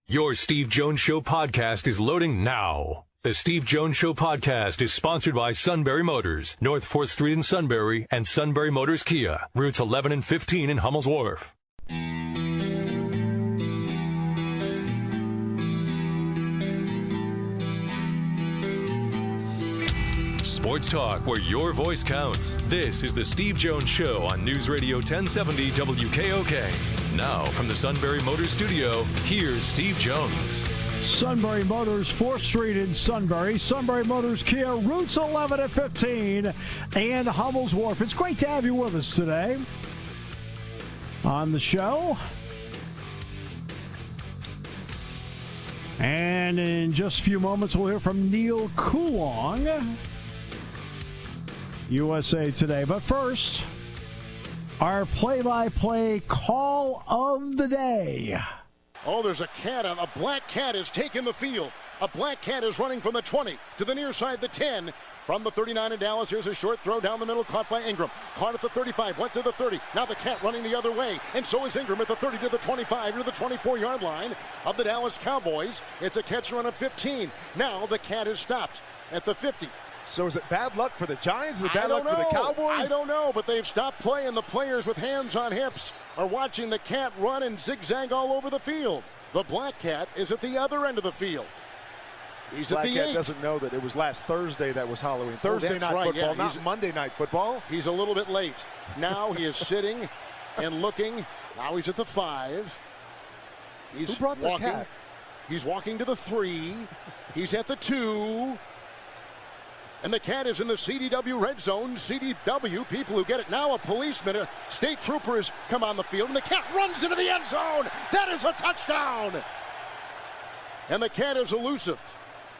Your Steve Jones Show podcast is loading now. The Steve Jones Show podcast is sponsored by Sunbury Motors, North 4th Street in Sunbury, and Sunbury Motors Kia, routes 11 and 15 in Hummel's Wharf. Sports talk where your voice counts. This is the Steve Jones Show on News Radio 1070 WKOK. Now, from the Sunbury Motors studio, here's Steve Jones. Sunbury Motors, 4th Street in Sunbury. Sunbury Motors Kia, routes 11 and 15, and Hummel's Wharf. It's great to have you with us today on the show. And in just a few moments, we'll hear from Neil Coulong, USA Today. But first, our play-by-play call of the day. Oh, there's a cat. A black cat has taken the field. A black cat is running from the 20 to the near side, the 10. From the 39 in Dallas, here's a short throw down the middle, caught by Ingram. Caught at the 35, went to the 30. Now the cat running the other way, and so is Ingram at the 30 to the 25 to the 24-yard line of the Dallas Cowboys. It's a catch run of 15. Now the cat is stopped at the 50. So is it bad luck for the Giants? Is it bad luck for the Cowboys? I don't know, but they've stopped playing. The players with hands on hips are watching the cat run and zigzag all over the field. The black cat is at the other end of the field. He's Black at the Cat 8. Doesn't know that it was last Thursday that was Halloween. Thursday night right, football, yeah. not Monday night football. He's a little bit late. Now he is sitting and looking. Now he's at the 5. He's Who brought the walking. cat? He's walking to the 3. He's at the 2. And the cat is in the CDW red zone. CDW, people who get it. Now a policeman, a state trooper has come on the field, and the cat runs into the end zone. That is a touchdown. And the cat is elusive,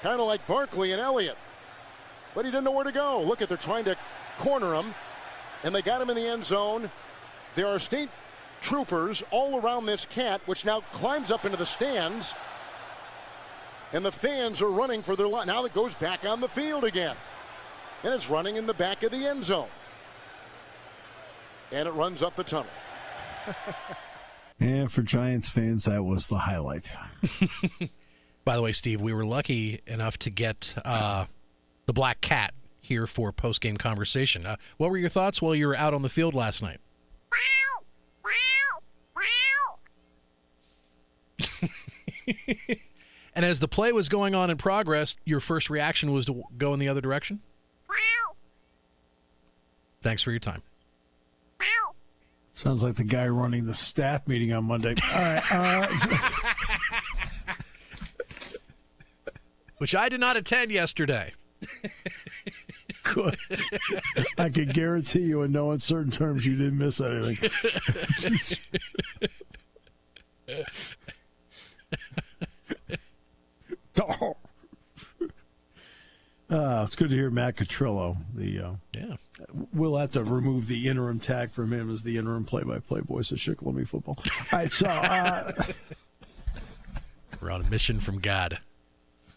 kind of like Barkley and Elliott. But he didn't know where to go. Look at, they're trying to corner him, and they got him in the end zone. There are state troopers all around this cat, which now climbs up into the stands. And the fans are running for their life. Now it goes back on the field again. And it's running in the back of the end zone. And it runs up the tunnel. And for Giants fans, that was the highlight. By the way, Steve, we were lucky enough to get the black cat here for post-game conversation. What were your thoughts while you were out on the field last night? And as the play was going on in progress, your first reaction was to go in the other direction? Thanks for your time. Sounds like the guy running the staff meeting on Monday. All right. Which I did not attend yesterday. Good. I can guarantee you in no uncertain terms you didn't miss anything. Oh. It's good to hear Matt Catrillo. Yeah. We'll have to remove the interim tag from him as the interim play-by-play voice of Shikellamy football. All right, so We're on a mission from God,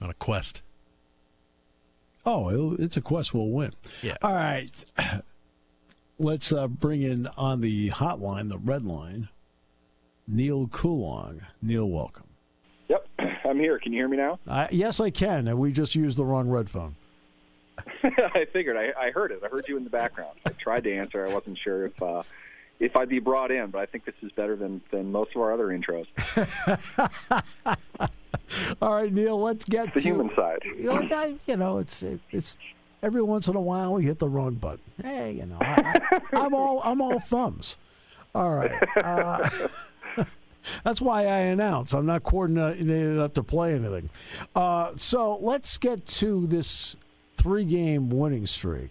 on a quest. Oh, it's a quest we'll win. Yeah. All right. Let's bring in on the hotline, the red line, Neil Coulong. Neil, welcome. Yep, I'm here. Can you hear me now? Yes, I can. And we just used the wrong red phone. I figured. I heard it. I heard you in the background. I tried to answer. I wasn't sure if I'd be brought in, but I think this is better than most of our other intros. All right, Neil, let's get the human side. It's every once in a while we hit the wrong button. Hey, I'm all thumbs. All right. That's why I announce. I'm not coordinated enough to play anything. So let's get to this 3-game winning streak.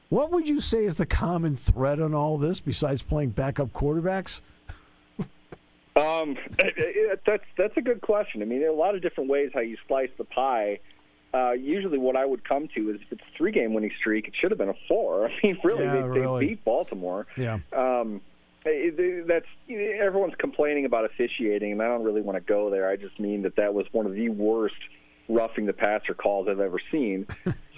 What would you say is the common thread on all this besides playing backup quarterbacks? That's a good question. I mean, there are a lot of different ways how you slice the pie. Usually what I would come to is if it's a 3-game winning streak, it should have been a 4. I mean, really, they beat Baltimore. Yeah. That's everyone's complaining about officiating, and I don't really want to go there. I just mean that was one of the worst roughing the passer calls I've ever seen,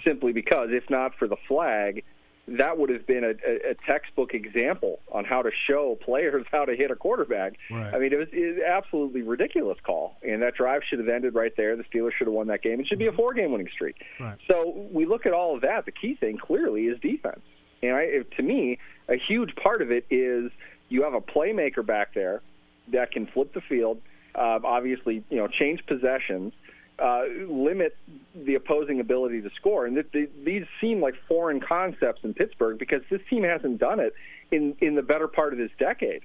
simply because if not for the flag, that would have been a textbook example on how to show players how to hit a quarterback. Right. I mean, it was an absolutely ridiculous call, and that drive should have ended right there. The Steelers should have won that game. It should be a 4-game winning streak. Right. So we look at all of that. The key thing clearly is defense. And to me, a huge part of it is you have a playmaker back there that can flip the field, obviously, change possessions, limit the opposing ability to score. And these seem like foreign concepts in Pittsburgh because this team hasn't done it in the better part of this decade.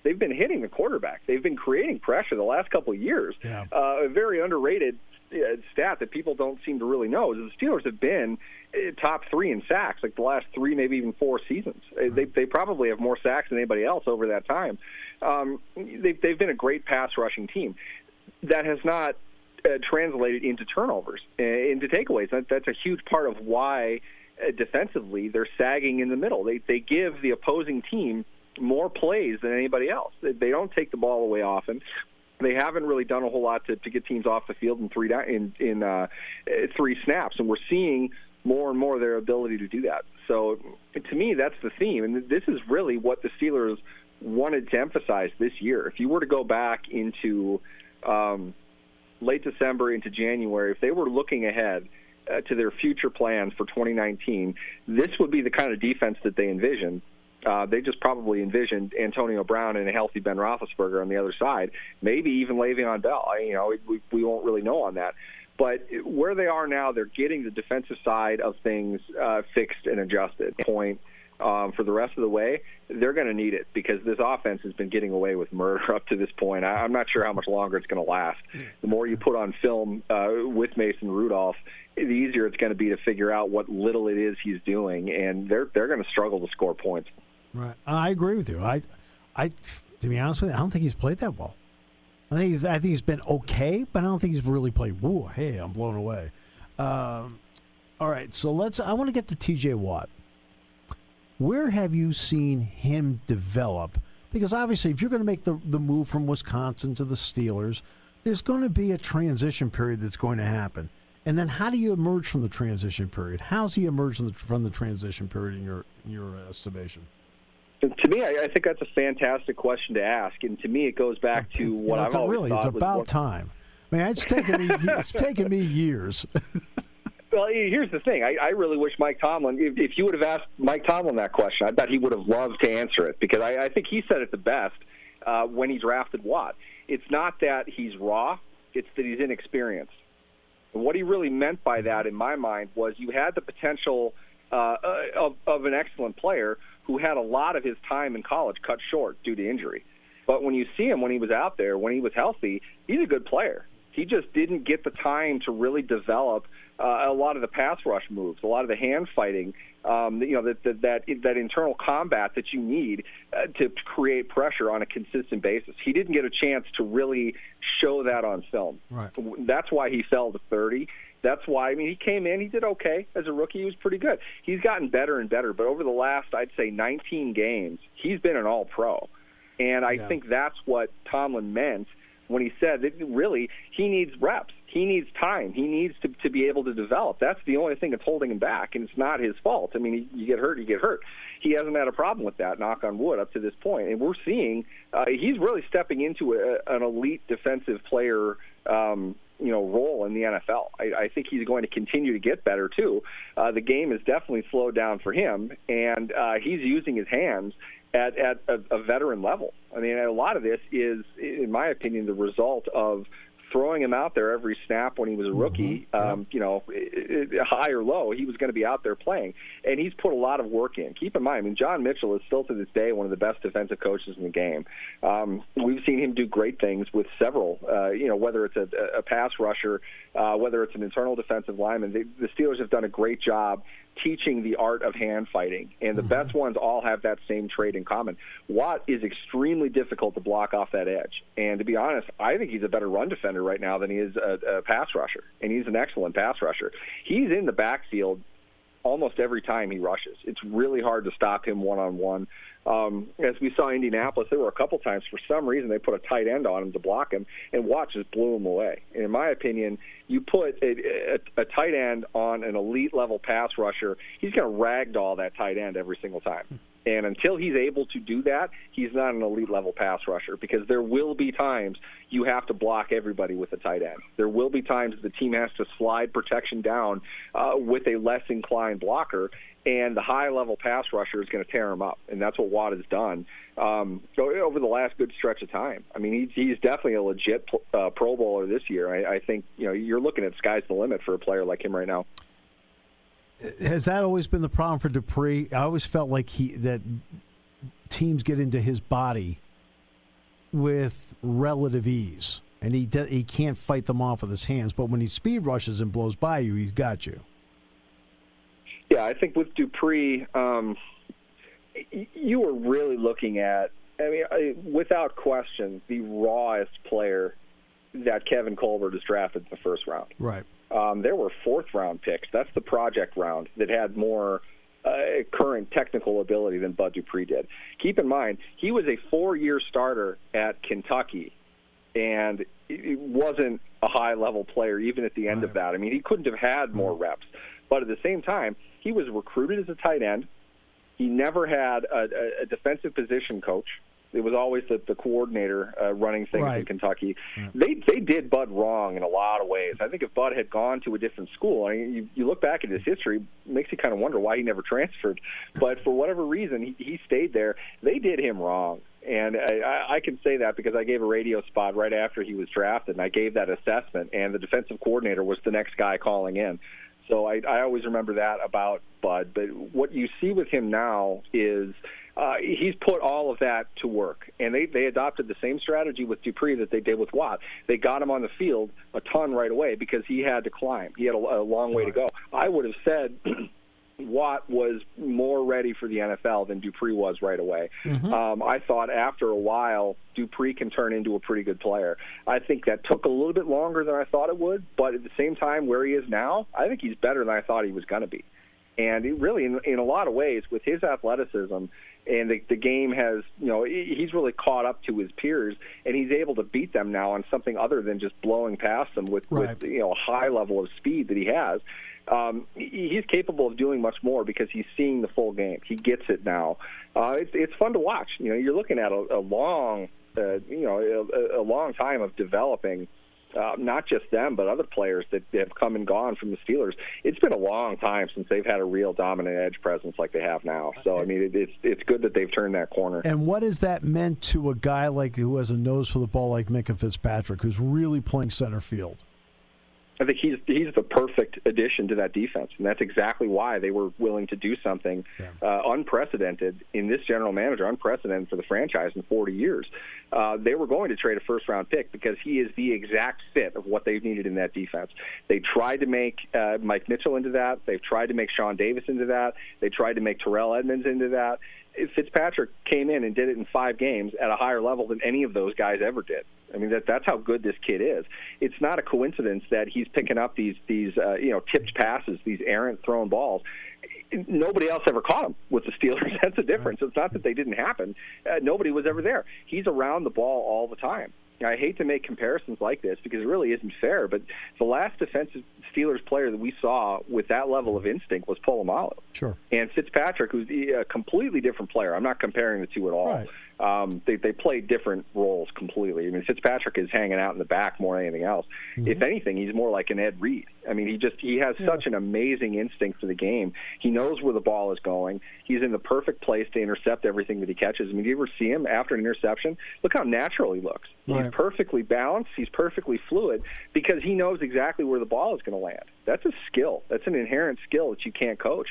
They've been hitting the quarterback. They've been creating pressure the last couple of years. Yeah. A very underrated stat that people don't seem to really know is the Steelers have been top 3 in sacks like the last 3, maybe even 4 seasons. They probably have more sacks than anybody else over that time. They've been a great pass rushing team. That has not translated into turnovers, into takeaways. That's a huge part of why defensively they're sagging in the middle. They give the opposing team more plays than anybody else. They don't take the ball away often. They haven't really done a whole lot to get teams off the field in 3 snaps, and we're seeing more and more their ability to do that. So to me, that's the theme, and this is really what the Steelers wanted to emphasize this year. If you were to go back into late December into January, if they were looking ahead to their future plans for 2019, this would be the kind of defense that they envisioned. They just probably envisioned Antonio Brown and a healthy Ben Roethlisberger on the other side, maybe even Le'Veon Bell. We won't really know on that. But where they are now, they're getting the defensive side of things fixed and adjusted. For the rest of the way, they're going to need it because this offense has been getting away with murder up to this point. I'm not sure how much longer it's going to last. The more you put on film with Mason Rudolph, the easier it's going to be to figure out what little it is he's doing, and they're going to struggle to score points. Right, I agree with you. I to be honest with you, I don't think he's played that well. I think he's been okay, but I don't think he's really played. Whoa, hey, I'm blown away. All right, so I want to get to T.J. Watt. Where have you seen him develop? Because obviously, if you're going to make the move from Wisconsin to the Steelers, there's going to be a transition period that's going to happen. And then how do you emerge from the transition period? How's he emerged from the transition period in your estimation? To me, I think that's a fantastic question to ask, and to me, it goes back to what I've always thought. It's about time. I mean, it's taken me years. Well, here's the thing. I really wish Mike Tomlin, if you would have asked Mike Tomlin that question, I bet he would have loved to answer it because I think he said it the best when he drafted Watt. It's not that he's raw, it's that he's inexperienced. And what he really meant by that, in my mind, was you had the potential of an excellent player who had a lot of his time in college cut short due to injury. But when you see him when he was out there, when he was healthy, he's a good player. He just didn't get the time to really develop a lot of the pass rush moves, a lot of the hand fighting, that internal combat that you need to create pressure on a consistent basis. He didn't get a chance to really show that on film. Right. That's why he fell to 30. That's why, he came in, he did okay. As a rookie, he was pretty good. He's gotten better and better, but over the last, I'd say, 19 games, he's been an all-pro. And I think that's what Tomlin meant when he said that really he needs reps. He needs time. He needs to be able to develop. That's the only thing that's holding him back, and it's not his fault. You get hurt, you get hurt. He hasn't had a problem with that, knock on wood, up to this point. And we're seeing he's really stepping into an elite defensive player role in the NFL. I think he's going to continue to get better, too. The game has definitely slowed down for him, and he's using his hands at a veteran level. A lot of this is, in my opinion, the result of throwing him out there every snap when he was a rookie, high or low, he was going to be out there playing. And he's put a lot of work in. Keep in mind, John Mitchell is still to this day one of the best defensive coaches in the game. We've seen him do great things with several, whether it's a pass rusher, whether it's an internal defensive lineman. The Steelers have done a great job teaching the art of hand fighting, and the best ones all have that same trait in common. Watt is extremely difficult to block off that edge, and to be honest, I think he's a better run defender right now than he is a pass rusher, and he's an excellent pass rusher. He's in the backfield almost every time he rushes. It's really hard to stop him one-on-one. As we saw in Indianapolis, there were a couple times for some reason they put a tight end on him to block him, and Watt just blew him away. And in my opinion, you put a tight end on an elite-level pass rusher, he's going to ragdoll that tight end every single time. And until he's able to do that, he's not an elite-level pass rusher, because there will be times you have to block everybody with a tight end. There will be times the team has to slide protection down with a less inclined blocker, and the high-level pass rusher is going to tear him up, and that's what Watt has done over the last good stretch of time. I mean, he's definitely a legit Pro Bowler this year. I think you're looking at sky's the limit for a player like him right now. Has that always been the problem for Dupree? I always felt like that teams get into his body with relative ease, and he can't fight them off with his hands. But when he speed rushes and blows by you, he's got you. Yeah, I think with Dupree, you were really looking at, without question, the rawest player that Kevin Colbert has drafted in the first round. Right. There were fourth-round picks. That's the project round that had more current technical ability than Bud Dupree did. Keep in mind, he was a 4-year starter at Kentucky, and he wasn't a high-level player even at the end of that. I mean, he couldn't have had more reps. But at the same time, he was recruited as a tight end. He never had a defensive position coach. It was always the coordinator running things in Kentucky. They did Bud wrong in a lot of ways. I think if Bud had gone to a different school, you look back at his history, it makes you kind of wonder why he never transferred. But for whatever reason, he stayed there. They did him wrong. And I can say that because I gave a radio spot right after he was drafted, and I gave that assessment, and the defensive coordinator was the next guy calling in. So I always remember that about Bud. But what you see with him now is he's put all of that to work. And they adopted the same strategy with Dupree that they did with Watt. They got him on the field a ton right away because he had to climb. He had a long way to go. I would have said Watt was more ready for the NFL than Dupree was right away. I thought after a while, Dupree can turn into a pretty good player. I think that took a little bit longer than I thought it would, but at the same time, where he is now, I think he's better than I thought he was going to be. And it really, in a lot of ways, with his athleticism, and the game has, he's really caught up to his peers, and he's able to beat them now on something other than just blowing past them with a high level of speed that he has. He's capable of doing much more because he's seeing the full game. He gets it now. It's fun to watch. You're looking at a long, a long time of developing. Not just them, but other players that have come and gone from the Steelers. It's been a long time since they've had a real dominant edge presence like they have now. So, it's good that they've turned that corner. And what has that meant to a guy who has a nose for the ball like Minkah Fitzpatrick, who's really playing center field? I think he's the perfect addition to that defense, and that's exactly why they were willing to do something unprecedented in this general manager, unprecedented for the franchise in 40 years. They were going to trade a first-round pick because he is the exact fit of what they've needed in that defense. They tried to make Mike Mitchell into that. They've tried to make Sean Davis into that. They tried to make Terrell Edmonds into that. Fitzpatrick came in and did it in 5 games at a higher level than any of those guys ever did. That's how good this kid is. It's not a coincidence that he's picking up these tipped passes, these errant thrown balls. Nobody else ever caught him with the Steelers. That's the difference. It's not that they didn't happen. Nobody was ever there. He's around the ball all the time. I hate to make comparisons like this because it really isn't fair, but the last defensive Steelers player that we saw with that level of instinct was Polamalu. Sure. And Fitzpatrick, who's a completely different player. I'm not comparing the two at all. Right. They play different roles completely. Fitzpatrick is hanging out in the back more than anything else. If anything, he's more like an Ed Reed. He has such an amazing instinct for the game. He knows where the ball is going. He's in the perfect place to intercept everything that he catches. Do you ever see him after an interception? Look how natural he looks. Right. He's perfectly balanced. He's perfectly fluid because he knows exactly where the ball is going to land. That's a skill. That's an inherent skill that you can't coach.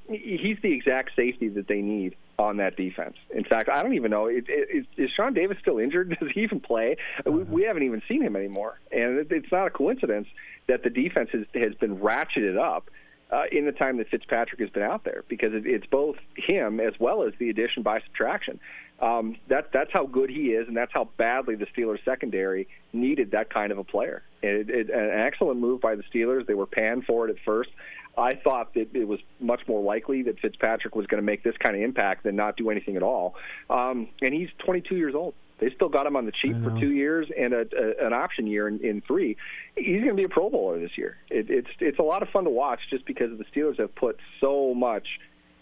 He's the exact safety that they need on that defense. In fact, I don't even know, is Sean Davis still injured? Does he even play? We haven't even seen him anymore. And it's not a coincidence that the defense has been ratcheted up in the time that Fitzpatrick has been out there because it's both him as well as the addition by subtraction. That's how good he is, and that's how badly the Steelers secondary needed that kind of a player. An excellent move by the Steelers. They were panned for it at first. I thought that it was much more likely that Fitzpatrick was going to make this kind of impact than not do anything at all. And he's 22 years old. They still got him on the cheap for 2 years and an option year in 3. He's going to be a Pro Bowler this year. It's a lot of fun to watch just because the Steelers have put so much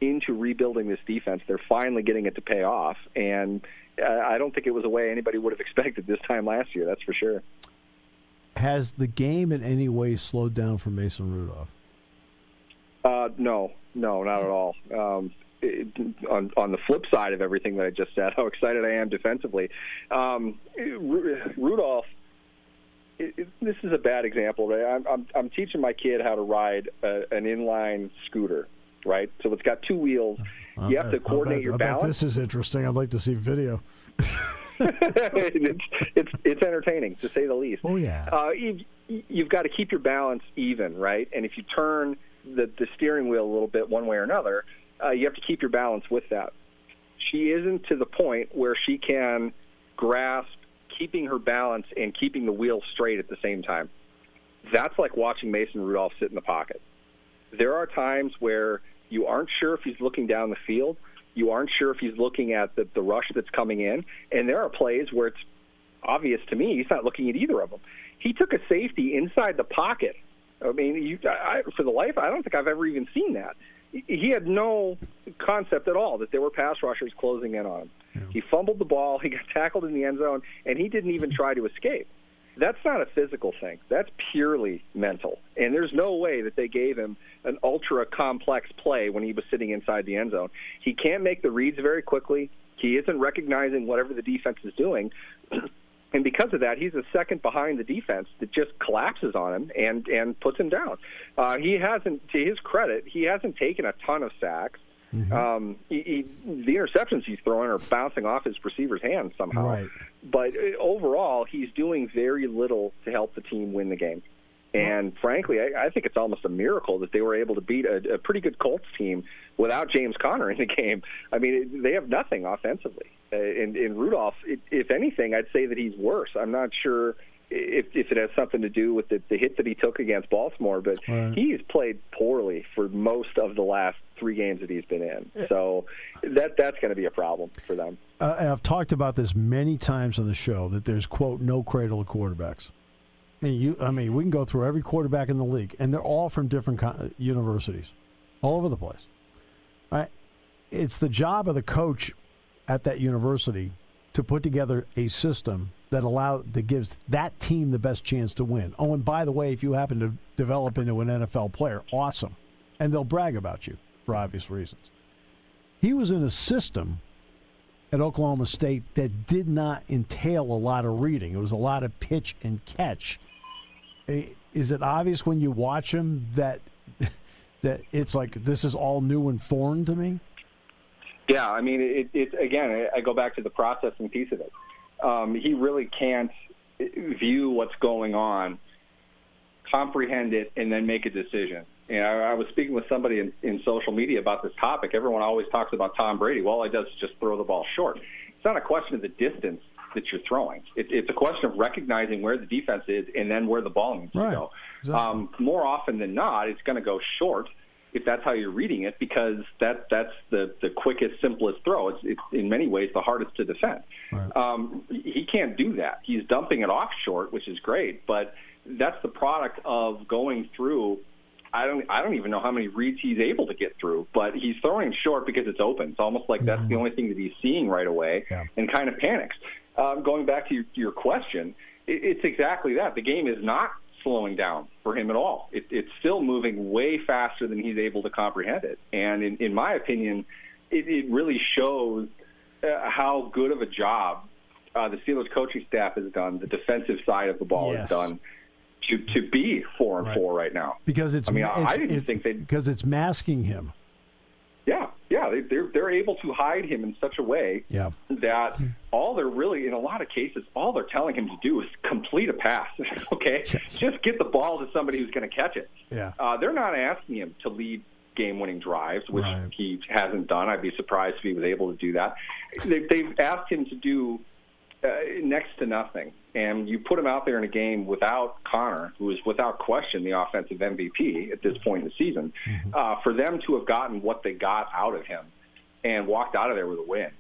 into rebuilding this defense. They're finally getting it to pay off, and I don't think it was a way anybody would have expected this time last year, that's for sure. Has the game in any way slowed down for Mason Rudolph? No, not at all. On the flip side of everything that I just said, how excited I am defensively. Rudolph, this is a bad example. Right? I'm teaching my kid how to ride an inline scooter, right? So it's got 2 wheels. You have to coordinate your balance. This is interesting. I'd like to see video. It's entertaining, to say the least. Oh, yeah. You've got to keep your balance even, right? And if you turn the steering wheel a little bit one way or another, you have to keep your balance with that. She isn't to the point where she can grasp keeping her balance and keeping the wheel straight at the same time. That's like watching Mason Rudolph sit in the pocket. There are times where you aren't sure if he's looking down the field. You aren't sure if he's looking at the rush that's coming in. And there are plays where it's obvious to me he's not looking at either of them. He took a safety inside the pocket. I mean, for the life, I don't think I've ever even seen that. He had no concept at all that there were pass rushers closing in on him. Yeah. He fumbled the ball, he got tackled in the end zone, and he didn't even try to escape. That's not a physical thing. That's purely mental. And there's no way that they gave him an ultra-complex play when he was sitting inside the end zone. He can't make the reads very quickly. He isn't recognizing whatever the defense is doing. And because of that, he's a second behind the defense that just collapses on him and puts him down. He hasn't, to his credit, he hasn't taken a ton of sacks. Mm-hmm. The interceptions he's throwing are bouncing off his receiver's hands somehow. Right. But overall, he's doing very little to help the team win the game. And frankly, I think it's almost a miracle that they were able to beat a pretty good Colts team without James Conner in the game. I mean, they have nothing offensively. In Rudolph, if anything, I'd say that he's worse. I'm not sure if it has something to do with the hit that he took against Baltimore, but he's played poorly for most of the last 3 games that he's been in. So that's going to be a problem for them. I've talked about this many times on the show, that there's, quote, no cradle of quarterbacks. We can go through every quarterback in the league, and they're all from different universities, all over the place. All right? It's the job of the coach at that university to put together a system that gives that team the best chance to win. Oh, and by the way, if you happen to develop into an NFL player, awesome. And they'll brag about you for obvious reasons. He was in a system at Oklahoma State that did not entail a lot of reading. It was a lot of pitch and catch. Is it obvious when you watch him that it's like this is all new and foreign to me? Yeah, I mean, again, I go back to the processing piece of it. He really can't view what's going on, comprehend it, and then make a decision. And I was speaking with somebody in social media about this topic. Everyone always talks about Tom Brady. Well, all he does is just throw the ball short. It's not a question of the distance that you're throwing. It's a question of recognizing where the defense is and then where the ball needs to go. Exactly. More often than not, it's going to go short if that's how you're reading it, because that's the quickest, simplest throw. It's in many ways the hardest to defend. Right. He can't do that. He's dumping it off short, which is great, but that's the product of going through. I don't even know how many reads he's able to get through, but he's throwing short because it's open. It's almost like that's the only thing that he's seeing right away, and kind of panics. Going back to your question, it's exactly that. The game is not slowing down for him at all. It's still moving way faster than he's able to comprehend it. And in my opinion, it really shows how good of a job the Steelers coaching staff has done, the defensive side of the ball has done, to be 4-4 right now. Because I didn't think because it's masking him. Yeah, they're able to hide him in such a way that all they're really, in a lot of cases, all they're telling him to do is complete a pass. Okay, just get the ball to somebody who's going to catch it. Yeah, they're not asking him to lead game-winning drives, which he hasn't done. I'd be surprised if he was able to do that. They've asked him to do next to nothing. And you put him out there in a game without Connor, who is without question the offensive MVP at this point in the season, for them to have gotten what they got out of him and walked out of there with a win.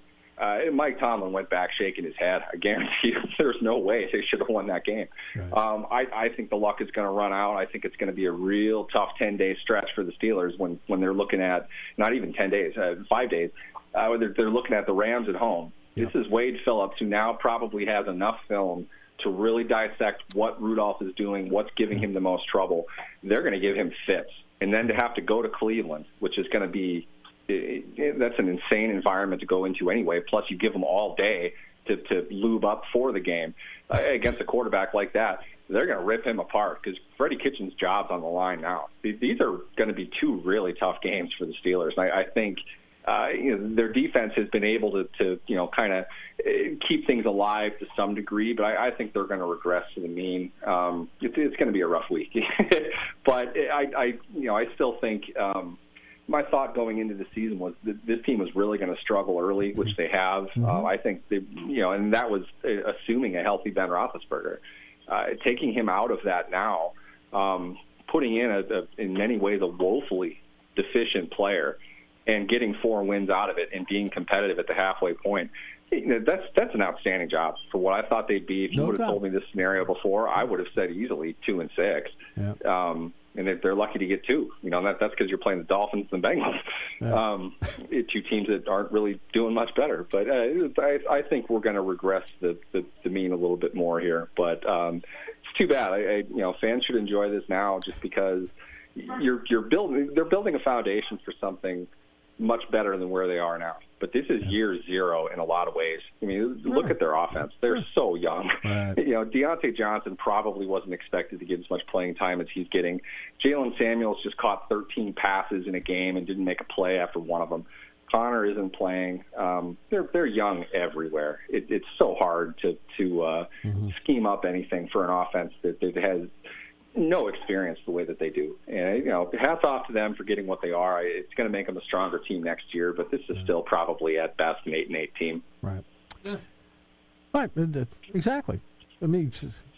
Mike Tomlin went back shaking his head. I guarantee you there's no way they should have won that game. Right. I think the luck is going to run out. I think it's going to be a real tough 10-day stretch for the Steelers when they're looking at, not even 10 days, 5 days, they're looking at the Rams at home. Yep. This is Wade Phillips, who now probably has enough film to really dissect what Rudolph is doing, what's giving him the most trouble. They're going to give him fits. And then to have to go to Cleveland, which is going to be that's an insane environment to go into anyway. Plus, you give them all day to lube up for the game against a quarterback like that. They're going to rip him apart because Freddie Kitchens' job's on the line now. These are going to be two really tough games for the Steelers. And I think their defense has been able to kind of keep things alive to some degree, but I think they're going to regress to the mean. It's going to be a rough week, but I still think. My thought going into the season was that this team was really going to struggle early, which they have. I think they, and that was assuming a healthy Ben Roethlisberger. Taking him out of that now, putting in in many ways a woefully deficient player, and getting 4 wins out of it and being competitive at the halfway point. That's an outstanding job for what I thought they'd be. If you would have told me this scenario before, I would have said easily 2-6. Yeah. And they're lucky to get 2. That's because you're playing the Dolphins and the Bengals, two teams that aren't really doing much better. But I think we're going to regress the mean a little bit more here. But it's too bad. Fans should enjoy this now, just because they're building a foundation for something much better than where they are now. But this is year 0 in a lot of ways. I mean, look at their offense. They're so young. Right. Deontay Johnson probably wasn't expected to get as much playing time as he's getting. Jalen Samuels just caught 13 passes in a game and didn't make a play after one of them. Connor isn't playing. They're young everywhere. It's so hard to scheme up anything for an offense that has no experience the way that they do. And, hats off to them for getting what they are. It's going to make them a stronger team next year, but this is still probably at best an 8-8 team. Right. Yeah. Right. Exactly. I mean,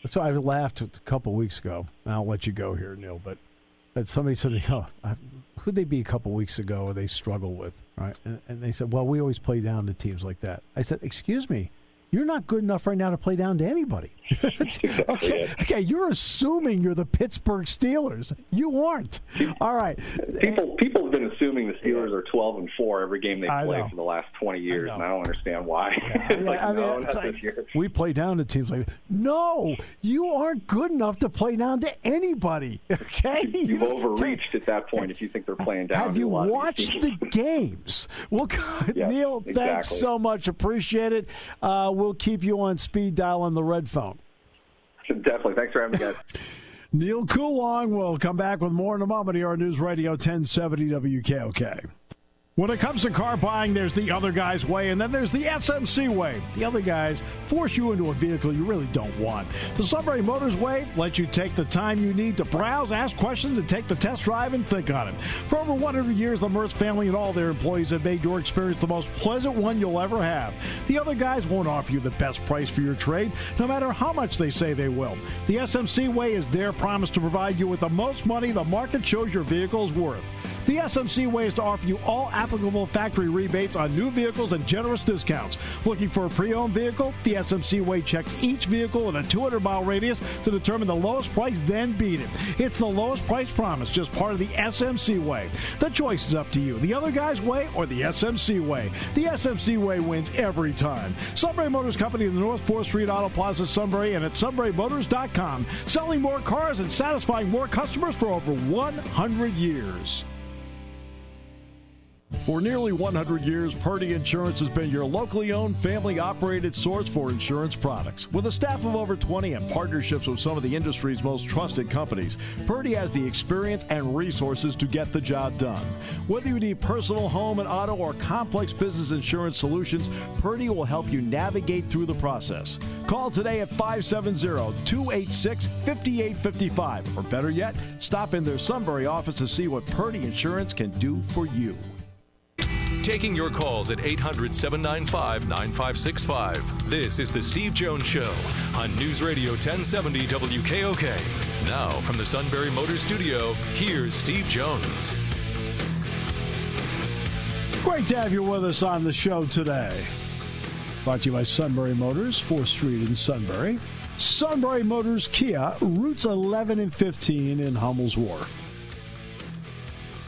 so I laughed a couple of weeks ago, and I'll let you go here, Neil, but somebody said, who'd they be a couple of weeks ago they struggle with, right? And they said, well, we always play down to teams like that. I said, excuse me. You're not good enough right now to play down to anybody. Okay, you're assuming you're the Pittsburgh Steelers. You aren't. All right. People have been assuming the Steelers are 12-4 every game they play for the last 20 years, and I don't understand why. We play down to teams like that. No, you aren't good enough to play down to anybody. Okay, you've overreached at that point if you think they're playing down. Have you watched the games? Well, Neil, thanks so much. Appreciate it. We'll keep you on speed dial on the red phone. Definitely. Thanks for having me, guys. Neil Coolong will come back with more in a moment here on News Radio 1070 WKOK. When it comes to car buying, there's the other guy's way, and then there's the SMC way. The other guys force you into a vehicle you really don't want. The Sunbury Motors way lets you take the time you need to browse, ask questions, and take the test drive and think on it. For over 100 years, the Mertz family and all their employees have made your experience the most pleasant one you'll ever have. The other guys won't offer you the best price for your trade, no matter how much they say they will. The SMC way is their promise to provide you with the most money the market shows your vehicle is worth. The SMC way is to offer you all applicable factory rebates on new vehicles and generous discounts. Looking for a pre-owned vehicle? The SMC way checks each vehicle in a 200-mile radius to determine the lowest price, then beat it. It's the lowest price promise, just part of the SMC way. The choice is up to you, the other guy's way or the SMC way. The SMC way wins every time. Sunbury Motors Company in the North 4th Street Auto Plaza, Sunbury, and at sunburymotors.com. Selling more cars and satisfying more customers for over 100 years. For nearly 100 years, Purdy Insurance has been your locally owned, family-operated source for insurance products. With a staff of over 20 and partnerships with some of the industry's most trusted companies, Purdy has the experience and resources to get the job done. Whether you need personal, home, and auto, or complex business insurance solutions, Purdy will help you navigate through the process. Call today at 570-286-5855. Or better yet, stop in their Sunbury office to see what Purdy Insurance can do for you. Taking your calls at 800-795-9565. This is The Steve Jones Show on News Radio 1070 WKOK. Now, from the Sunbury Motors Studio, here's Steve Jones. Great to have you with us on the show today. Brought to you by Sunbury Motors, 4th Street in Sunbury. Sunbury Motors Kia, routes 11 and 15 in Hummel's Wharf.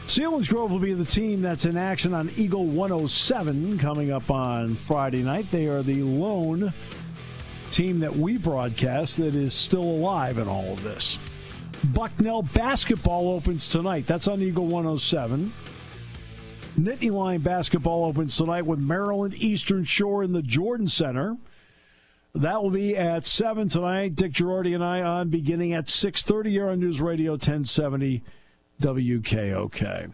Selinsgrove will be the team that's in action on Eagle 107 coming up on Friday night. They are the lone team that we broadcast that is still alive in all of this. Bucknell basketball opens tonight. That's on Eagle 107. Nittany Lion basketball opens tonight with Maryland Eastern Shore in the Jordan Center. That will be at 7 tonight. Dick Girardi and I on beginning at 6:30 here on News Radio 1070 WKOK.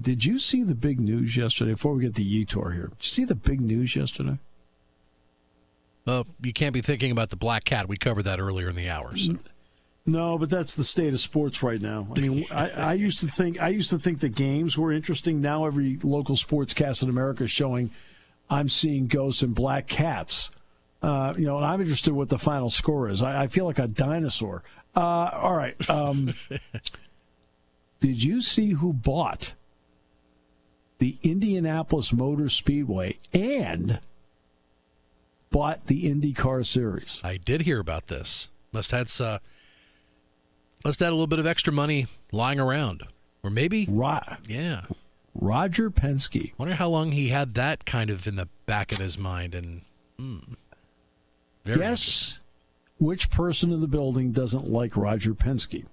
Did you see the big news yesterday? Before we get the Yetur here, did you see the big news yesterday? You can't be thinking about the Black Cat. We covered that earlier in the hour. So. No, but that's the state of sports right now. I mean, I used to think the games were interesting. Now every local sportscast in America is showing I'm seeing ghosts and black cats. And I'm interested in what the final score is. I feel like a dinosaur. All right. Did you see who bought the Indianapolis Motor Speedway and bought the IndyCar Series? I did hear about this. Must have a little bit of extra money lying around. Or maybe... Yeah. Roger Penske. Wonder how long he had that kind of in the back of his mind. And guess which person in the building doesn't like Roger Penske?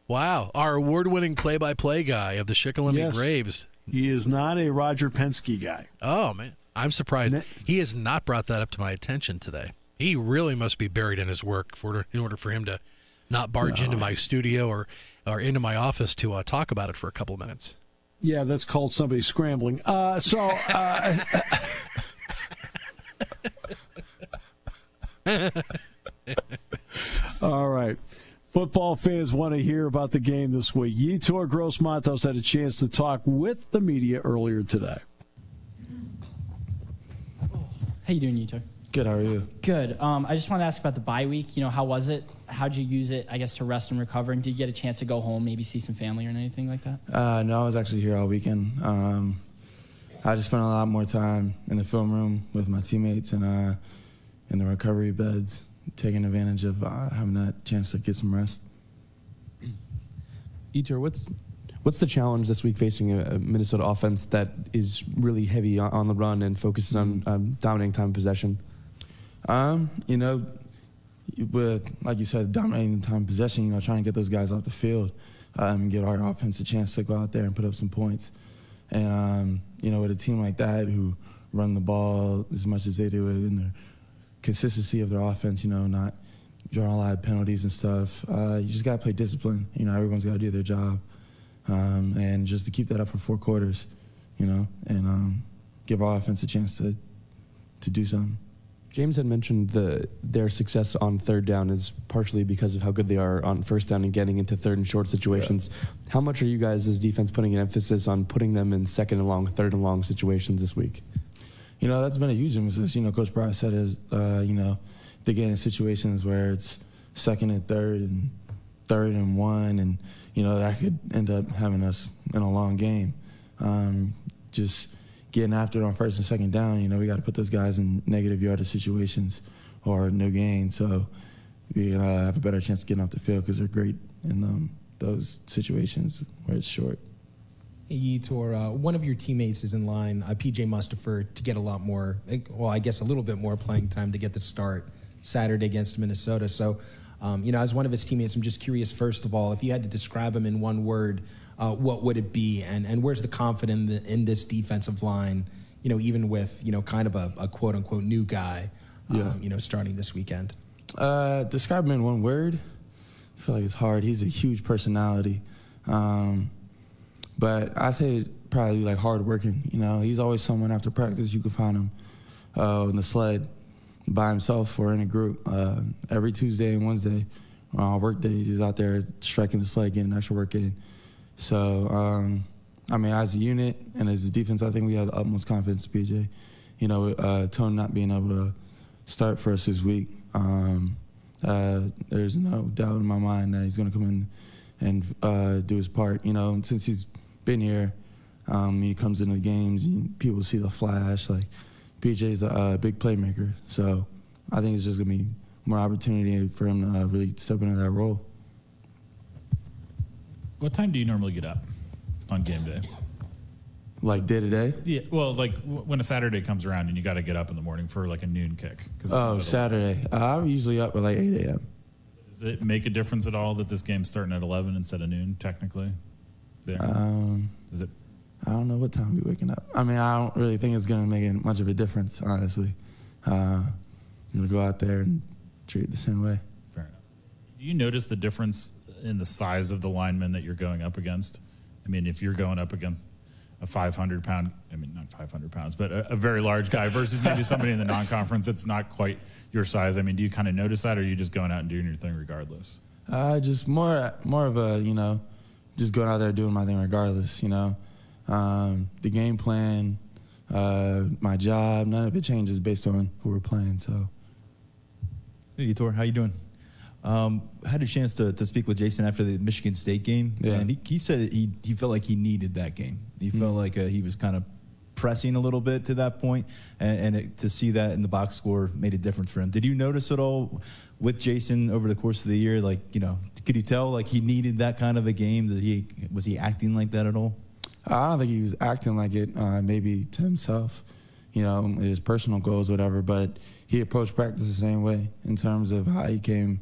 Wow. Our award-winning play-by-play guy of the Shikellamy Braves. He is not a Roger Penske guy. Oh, man. I'm surprised. He has not brought that up to my attention today. He really must be buried in his work in order for him to not barge into my studio or into my office to talk about it for a couple of minutes. Yeah, that's called somebody scrambling. All right. Football fans want to hear about the game this week. Yetur Gross-Matos had a chance to talk with the media earlier today. How you doing, Yetur? Good, how are you? Good. I just want to ask about the bye week. How was it? How'd you use it, I guess, to rest and recover? And did you get a chance to go home, maybe see some family or anything like that? No, I was actually here all weekend. I just spent a lot more time in the film room with my teammates and in the recovery beds, taking advantage of having that chance to get some rest. Yetur, what's the challenge this week facing a Minnesota offense that is really heavy on the run and focuses on dominating time of possession? With, like you said, dominating time of possession, trying to get those guys off the field and get our offense a chance to go out there and put up some points. And, with a team like that who run the ball as much as they do it in the consistency of their offense, not drawing a lot of penalties and stuff, you just got to play discipline. Everyone's got to do their job. And just to keep that up for 4 quarters, and give our offense a chance to do something. James had mentioned their success on third down is partially because of how good they are on first down and getting into third and short situations. Yeah. How much are you guys as defense putting an emphasis on putting them in second and long, third and long situations this week? That's been a huge emphasis. Coach Bryce said they get in situations where it's second and third and 1, and that could end up having us in a long game. Just getting after it on first and second down, we got to put those guys in negative yardage situations or no gain, so we have a better chance of getting off the field because they're great in those situations where it's short. Hey, Yetur, one of your teammates is in line, P.J. Mustipher, to get a lot more, well, I guess a little bit more playing time to get the start Saturday against Minnesota. So, as one of his teammates, I'm just curious, first of all, if you had to describe him in one word, what would it be? And where's the confidence in this defensive line, even with, kind of a quote-unquote new guy, starting this weekend? Describe him in one word? I feel like it's hard. He's a huge personality. But I think probably like hardworking. He's always someone after practice you can find him in the sled by himself or in a group every Tuesday and Wednesday work days, he's out there striking the sled, getting extra work in. So, as a unit and as a defense, I think we have the utmost confidence in PJ. Tony not being able to start for us this week, there's no doubt in my mind that he's going to come in and do his part. Since he's been here, he comes into the games, and people see the flash. Like, PJ's a big playmaker. So I think it's just going to be more opportunity for him to really step into that role. What time do you normally get up on game day? Like day to day? Yeah, well, like when a Saturday comes around and you got to get up in the morning for like a noon kick. Saturday. I'm usually up at like 8 a.m. Does it make a difference at all that this game's starting at 11 instead of noon, technically? There. Is it? I don't know what time we're waking up. I don't really think it's going to make much of a difference, honestly. I'm going to go out there and treat it the same way. Fair enough. Do you notice the difference in the size of the linemen that you're going up against? If you're going up against a 500-pound, not 500 pounds, but a very large guy versus maybe somebody in the non-conference that's not quite your size. Do you kind of notice that, or are you just going out and doing your thing regardless? Just more of a, just going out there doing my thing regardless, The game plan, my job, none of it changes based on who we're playing, so. Hey, Yetur, how you doing? Had a chance to speak with Jason after the Michigan State game, and he said he felt like he needed that game. He felt like he was kind of pressing a little bit to that point, and to see that in the box score made a difference for him. Did you notice at all with Jason over the course of the year, could you tell like he needed that kind of a game? Was he acting like that at all? I don't think he was acting like it, maybe to himself, his personal goals, whatever, but he approached practice the same way in terms of how he came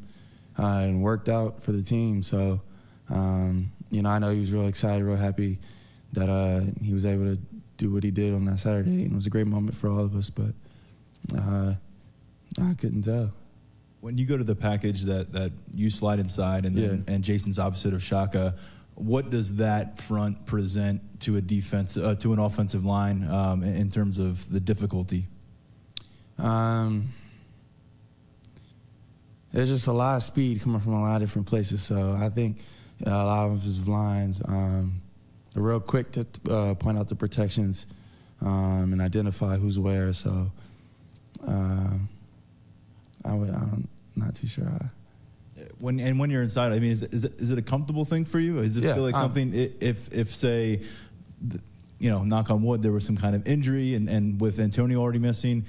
and worked out for the team. So, I know he was real excited, real happy that he was able to do what he did on that Saturday, and it was a great moment for all of us, but I couldn't tell. When you go to the package that you slide inside and Jason's opposite of Shaka, what does that front present to a defense, to an offensive line in terms of the difficulty? There's just a lot of speed coming from a lot of different places. So I think a lot of his lines are real quick to point out the protections and identify who's where. So I'm not too sure how. When you're inside, is it a comfortable thing for you? Does it feel like something if say, knock on wood, there was some kind of injury and with Antonio already missing,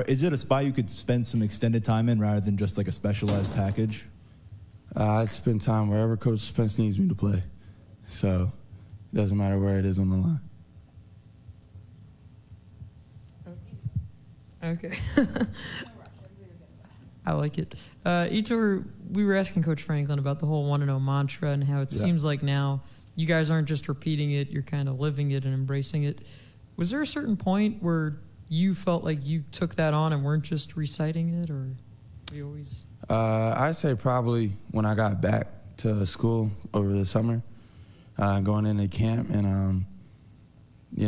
is it a spot you could spend some extended time in rather than just like a specialized package? I spend time wherever Coach Spence needs me to play. So it doesn't matter where it is on the line. Okay. I like it. Yetur, we were asking Coach Franklin about the whole 1-0 mantra and how it seems like now you guys aren't just repeating it, you're kind of living it and embracing it. Was there a certain point where you felt like you took that on and weren't just reciting it, or were you always? I'd say probably when I got back to school over the summer, going into camp, and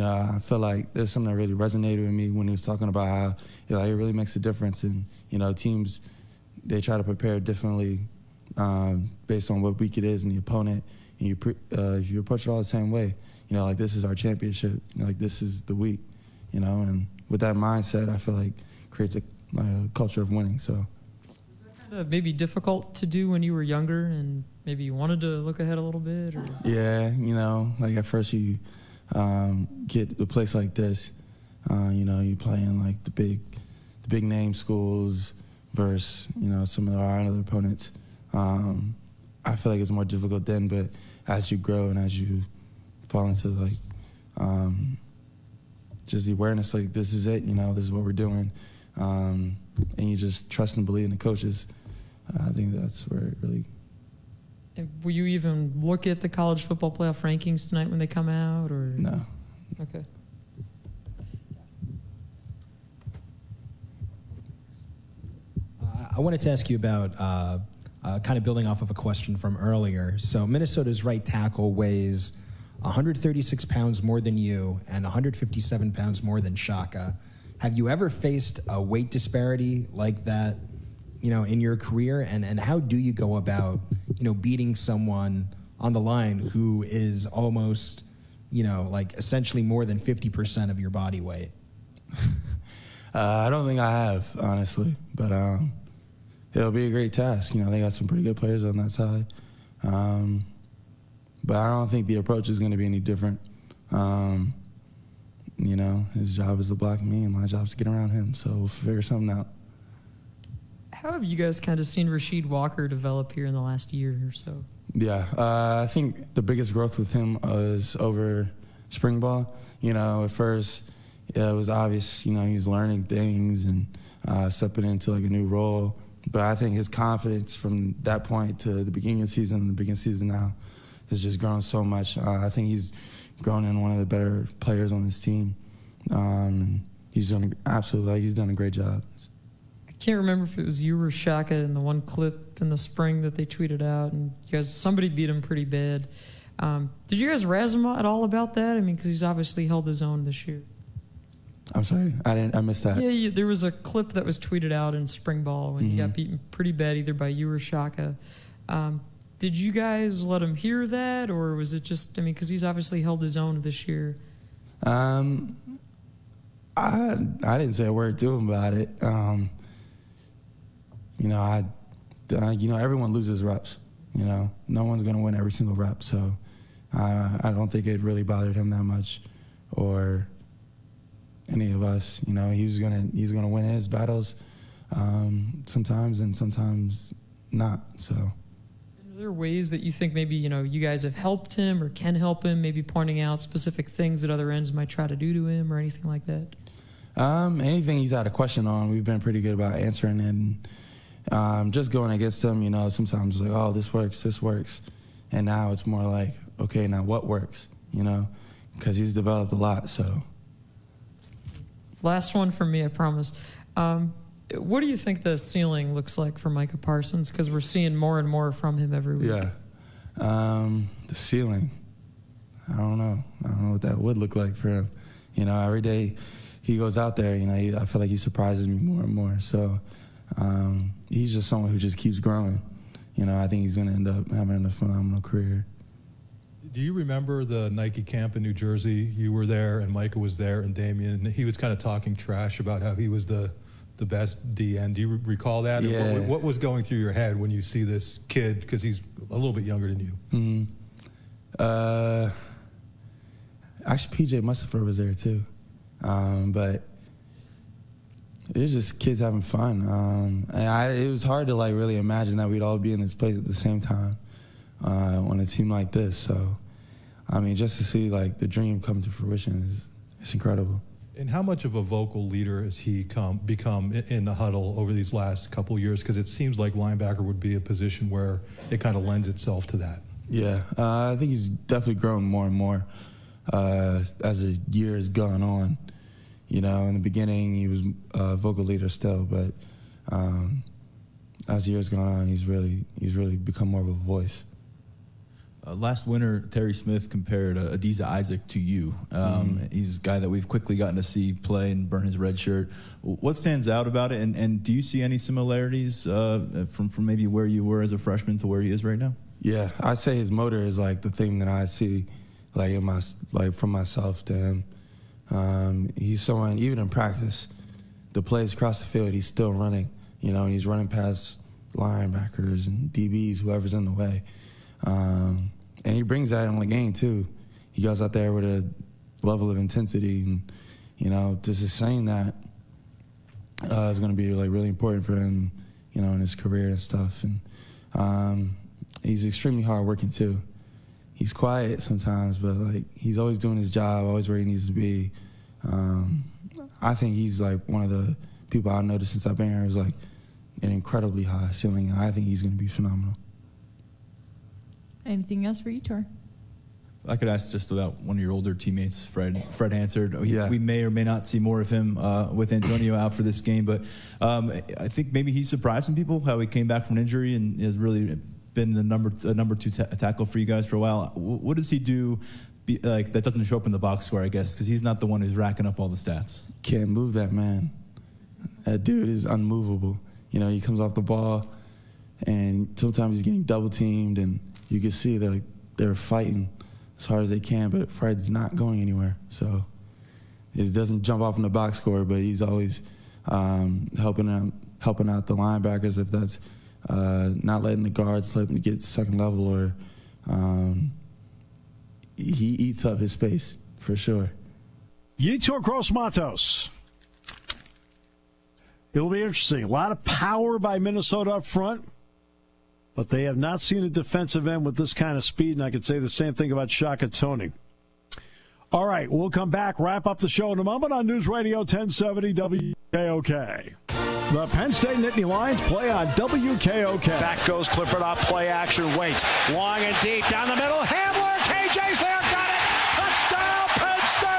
I feel like there's something that really resonated with me when he was talking about how it really makes a difference. And teams, they try to prepare differently based on what week it is and the opponent. And if you approach it all the same way, like this is our championship, like this is the week, and with that mindset, I feel like creates a culture of winning. So. Was that kind of maybe difficult to do when you were younger and maybe you wanted to look ahead a little bit? Or? Yeah, like at first you get a place like this, you play in like the big name schools versus, some of our other opponents. I feel like it's more difficult then, but as you grow and as you fall into like just the awareness, like this is it, this is what we're doing, and you just trust and believe in the coaches. I think that's where it really. Will you even look at the college football playoff rankings tonight when they come out, or no? Okay. I wanted to ask you about kind of building off of a question from earlier. So Minnesota's right tackle weighs 136 pounds more than you and 157 pounds more than Shaka. Have you ever faced a weight disparity like that, in your career, and how do you go about, beating someone on the line who is almost, like essentially more than 50% of your body weight? I don't think I have, honestly, but it'll be a great task. They got some pretty good players on that side, but I don't think the approach is going to be any different. His job is to block me, and my job is to get around him. So we'll figure something out. How have you guys kind of seen Rasheed Walker develop here in the last year or so? Yeah, I think the biggest growth with him was over spring ball. At first it was obvious, he was learning things and stepping into like a new role. But I think his confidence from that point to the beginning of the season and the beginning of the season now has just grown so much. I think he's grown in one of the better players on this team. And he's done a great job. I can't remember if it was you or Shaka in the one clip in the spring that they tweeted out, and somebody beat him pretty bad. Did you guys razz him at all about that? I mean, because he's obviously held his own this year. I'm sorry, I missed that. Yeah, there was a clip that was tweeted out in spring ball when he got beaten pretty bad, either by you or Shaka. Did you guys let him hear that, or was it just, because he's obviously held his own this year? I didn't say a word to him about it. Everyone loses reps. No one's going to win every single rep. So I don't think it really bothered him that much, or any of us. He's gonna win his battles sometimes, and sometimes not. So. Are there ways that you think maybe you guys have helped him or can help him? Maybe pointing out specific things that other ends might try to do to him or anything like that. Anything he's had a question on, we've been pretty good about answering it. And just going against him, sometimes like, oh, this works. And now it's more like, okay, now what works, because he's developed a lot, so. Last one from me, I promise. What do you think the ceiling looks like for Micah Parsons? Because we're seeing more and more from him every week. Yeah. The ceiling, I don't know. I don't know what that would look like for him. Every day he goes out there, I feel like he surprises me more and more. So he's just someone who just keeps growing. I think he's going to end up having a phenomenal career. Do you remember the Nike camp in New Jersey? You were there, and Micah was there, and Damian. And he was kind of talking trash about how he was the best DN. Do you recall that? Yeah. What was going through your head when you see this kid, because he's a little bit younger than you? Actually, PJ Mustipher was there too. But it was just kids having fun. And it was hard to really imagine that we'd all be in this place at the same time on a team like this. So, just to see the dream come to fruition it's incredible. And how much of a vocal leader has he become in the huddle over these last couple of years? Because it seems like linebacker would be a position where it kind of lends itself to that. Yeah, I think he's definitely grown more and more as the year has gone on. In the beginning he was a vocal leader still, but as the years gone on, he's really become more of a voice. Last winter, Terry Smith compared Adiza Isaac to you. He's a guy that we've quickly gotten to see play and burn his red shirt. What stands out about it, and do you see any similarities from maybe where you were as a freshman to where he is right now? Yeah, I'd say his motor is the thing that I see from myself to him. He's someone, even in practice, the plays across the field, he's still running, and he's running past linebackers and DBs, whoever's in the way. And he brings that in the game too. He goes out there with a level of intensity, and just saying that is going to be really important for him, in his career and stuff. And he's extremely hardworking too. He's quiet sometimes, but he's always doing his job, always where he needs to be. I think he's one of the people I've noticed since I've been here is an incredibly high ceiling. I think he's going to be phenomenal. Anything else for you, Tor? I could ask just about one of your older teammates, Fred. Fred answered. Yeah. We may or may not see more of him with Antonio out for this game, but I think maybe he's surprised some people how he came back from an injury and has really been the number two tackle for you guys for a while. What does he do that doesn't show up in the box score, I guess, because he's not the one who's racking up all the stats? Can't move that man. That dude is unmovable. he comes off the ball, and sometimes he's getting double teamed, and you can see that they're fighting as hard as they can, but Fred's not going anywhere. So it doesn't jump off in the box score, but he's always helping out the linebackers if that's not letting the guard slip and get second level, or he eats up his space for sure. Yetur Gross-Matos. It'll be interesting. A lot of power by Minnesota up front, but they have not seen a defensive end with this kind of speed, and I could say the same thing about Shaka Toney. All right, we'll come back, wrap up the show in a moment on News Radio 1070 WKOK. The Penn State Nittany Lions play on WKOK. Back goes Clifford off play action, waits. Long and deep, down the middle, Hamler, KJ's there, got it! Touchdown, Penn State!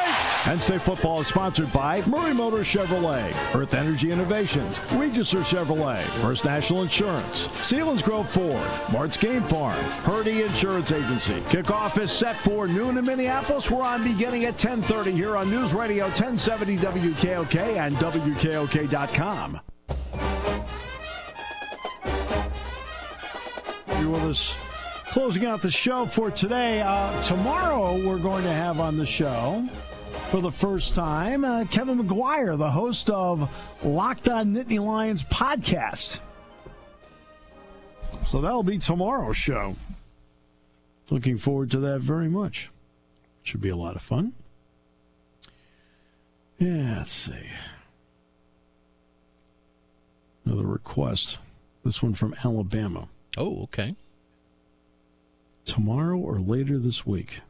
Penn State football is sponsored by Murray Motors Chevrolet, Earth Energy Innovations, Register Chevrolet, First National Insurance, Sealands Grove Ford, Mart's Game Farm, Purdy Insurance Agency. Kickoff is set for noon in Minneapolis. We're on beginning at 10:30 here on News Radio 1070 WKOK and WKOK.com. You're with us closing out the show for today. Tomorrow we're going to have on the show for the first time Kevin McGuire, the host of Locked On Nittany Lions podcast. So that'll be tomorrow's show. Looking forward to that very much. Should be a lot of fun. Yeah, let's see. Another request. This one from Alabama. Oh, okay. Tomorrow or later this week.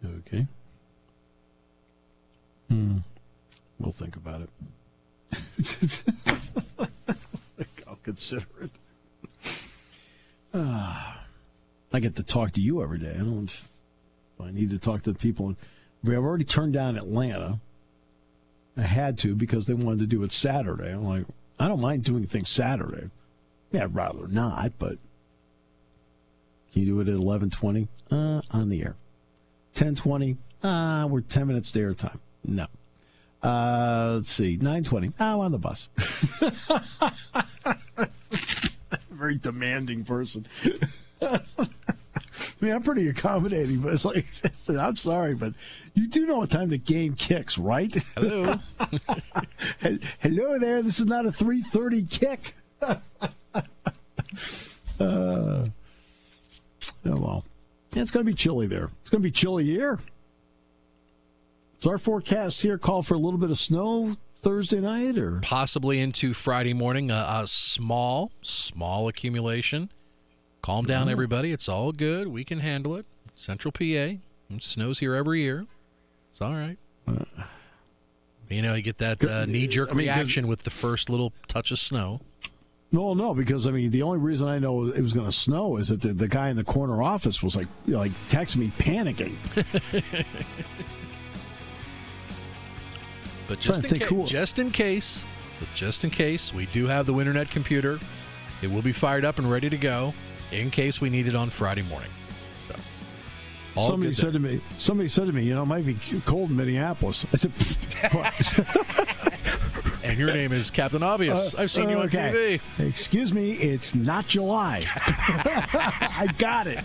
Okay. We'll think about it. I'll consider it. I get to talk to you every day. I need to talk to the people. I've already turned down Atlanta. I had to because they wanted to do it Saturday. I'm like, I don't mind doing things Saturday. Yeah, I'd rather not, but can you do it at 11:20? On the air. 10:20? We're 10 minutes to airtime. No. Let's see. 9:20? I'm on the bus. Very demanding person. I mean, I'm pretty accommodating, but it's like, I'm sorry, but you do know what time the game kicks, right? Hello. Hello there. This is not a 3:30 kick. Oh, well. Yeah, it's going to be chilly there. It's going to be chilly here. So our forecast here call for a little bit of snow Thursday night, or possibly into Friday morning. A small accumulation. Calm down, everybody. It's all good. We can handle it. Central PA. It snows here every year. It's all right. You get that knee-jerk reaction with the first little touch of snow. No, because, the only reason I know it was going to snow is that the guy in the corner office was like texting me panicking. But just in case, we do have the Winternet computer. It will be fired up and ready to go in case we need it on Friday morning. So, somebody said to me, it might be cold in Minneapolis. I said, and your name is Captain Obvious. I've seen you on TV. Excuse me, it's not July. I got it.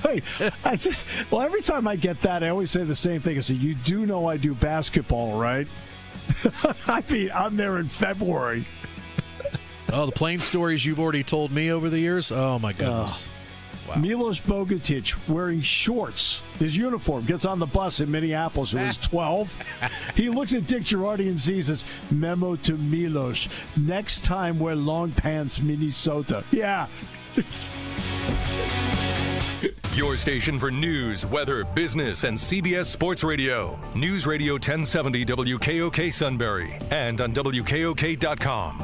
Hey, I said, well, every time I get that, I always say the same thing. I say, you do know I do basketball, right? I'm there in February. Oh, the plane stories you've already told me over the years? Oh, my goodness. Wow. Milos Bogatic wearing shorts. His uniform gets on the bus in Minneapolis. It was 12. He looks at Dick Girardi and sees his memo to Milos. Next time, wear long pants, Minnesota. Yeah. Your station for news, weather, business, and CBS Sports Radio. News Radio 1070 WKOK Sunbury and on WKOK.com.